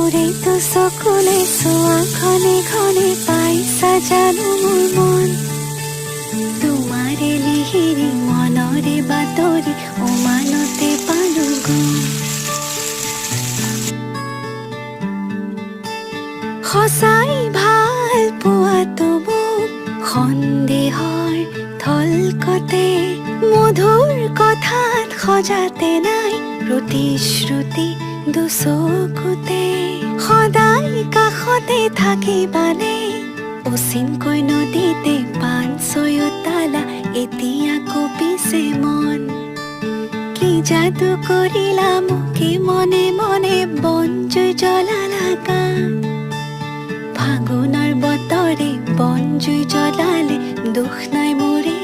মোৰেতো চকুলে চোৱা ঘনে ঘনে পাইছা জানো মোৰ মন তোমাৰে লিহিৰি মনৰে বাতৰি অমানতে পালো গম সঁচাই ভাল পোৱাটো মোক সন্দেহৰ থলকতে মধুৰ কথাত সজাতে নাই প্ৰতিশ্ৰুতি দুচকুতে সদায় কাষতে থাকিবানে অচিনকৈ নদীতে পান ছয়তালা এতিয়া কঁপিছে মন কি যাদু কৰিলা মোকে মনে মনে বনজুই জ্বলালা গান ফাগুনৰ বতৰে বনজুই জ্বলালে দুখ নাই মোৰে